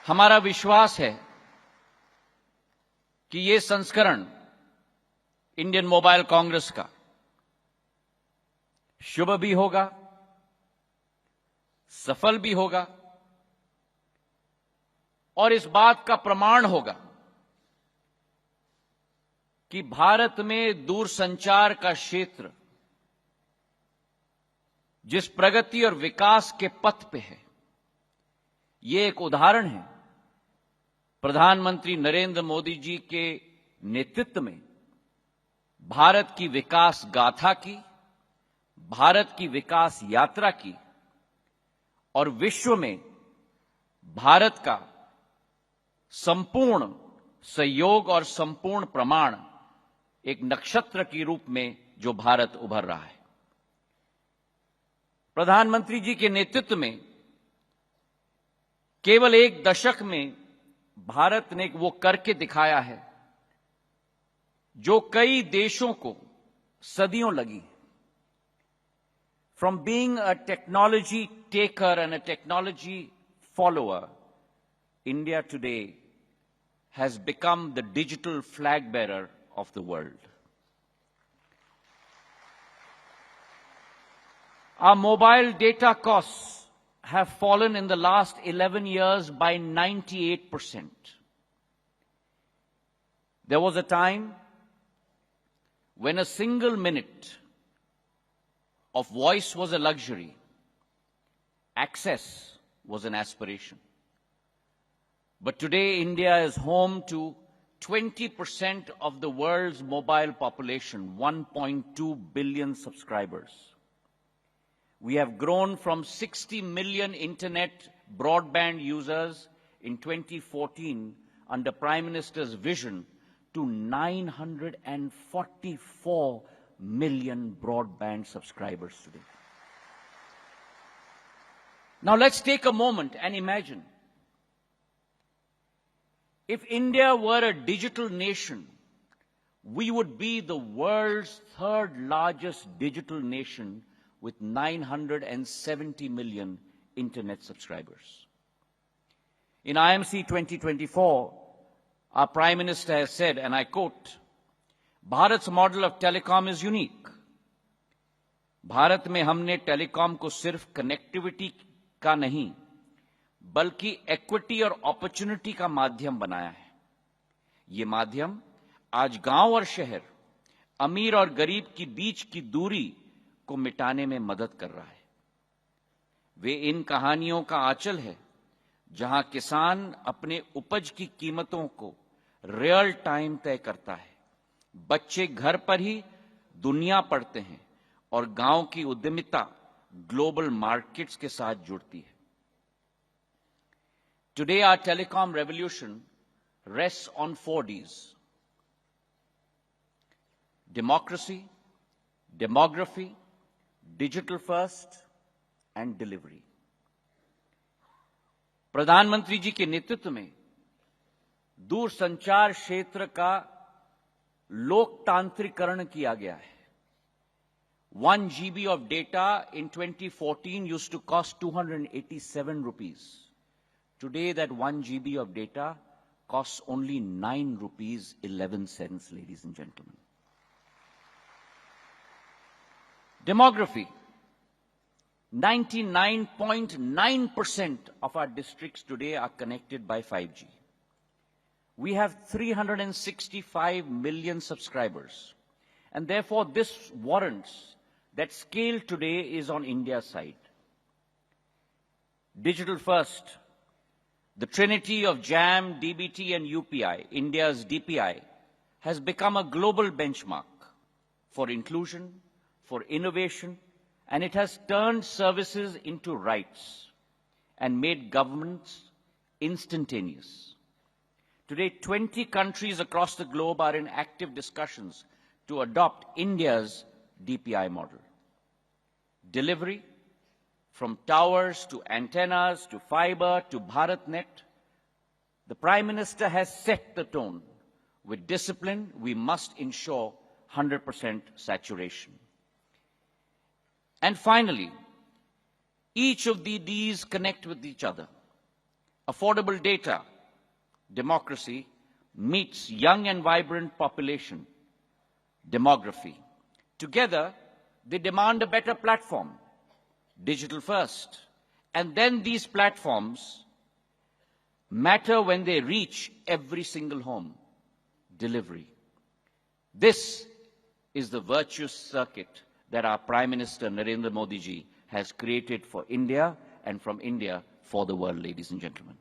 हमारा विश्वास है कि ये संस्करण इंडियन मोबाइल कांग्रेस का शुभ भी होगा, सफल भी होगा और इस बात का प्रमाण होगा कि भारत में दूरसंचार का क्षेत्र जिस प्रगति और विकास के पथ पे है, ये एक उदाहरण है प्रधानमंत्री नरेंद्र मोदी जी के नेतृत्व में भारत की विकास गाथा की, भारत की विकास यात्रा की और विश्व में भारत का संपूर्ण सहयोग और संपूर्ण प्रमाण एक नक्षत्र के रूप में जो भारत उभर रहा है। प्रधानमंत्री जी के नेतृत्व में केवल एक दशक में भारत ने वो करके दिखाया है जो कई देशों को सदियों लगी। From being a technology taker and a technology follower, India today has become the digital flag bearer of the world. Our mobile data costs have fallen in the last 11 years by 98%. There was a time when a single minute of voice was a luxury, access was an aspiration. But today, India is home to 20% of the world's mobile population, 1.2 billion subscribers. We have grown from 60 million internet broadband users in 2014 under Prime Minister's vision to 944 million broadband subscribers today. Now let's take a moment and imagine if India were a digital nation, we would be the world's third largest digital nation with 970 million internet subscribers. In IMC 2024, our Prime Minister has said, and I quote, Bharat's model of telecom is unique. Bharat में हमने telecom को सिर्फ connectivity का नहीं बल्कि equity और opportunity का माध्यम बनाया है। ये माध्यम आज गांव और शहर, अमीर और गरीब की बीच की दूरी को मिटाने में मदद कर रहा है। वे इन कहानियों का आंचल है जहां किसान अपने उपज की कीमतों को रियल टाइम तय करता है, बच्चे घर पर ही दुनिया पढ़ते हैं और गांव की उद्यमिता ग्लोबल मार्केट्स के साथ जुड़ती है। Today our telecom revolution rests on 4 Ds: democracy, demography, digital first and delivery. प्रधानमंत्री जी के नेतृत्व में दूरसंचार क्षेत्र का लोकतांत्रिकरण किया गया है। 1 GB of data in 2014 used to cost 287 rupees. Today that 1 GB of data costs only 9 rupees 11 cents, ladies and gentlemen. Demography. 99.9% of our districts today are connected by 5G. We have 365 million subscribers, and therefore this warrants that scale today is on India's side. Digital first, the trinity of JAM, DBT and UPI, India's DPI, has become a global benchmark for inclusion, for innovation, and it has turned services into rights and made governments instantaneous. Today, 20 countries across the globe are in active discussions to adopt India's DPI model. Delivery, from towers to antennas to fiber to BharatNet, the Prime Minister has set the tone. With discipline, we must ensure 100% saturation. And finally, each of these connect with each other. affordable data, democracy meets young and vibrant population, demography. Together, they demand a better platform, digital first. And then these platforms matter when they reach every single home, delivery. This is the virtuous circuit that our Prime Minister Narendra Modi ji has created for India and from India for the world, ladies and gentlemen.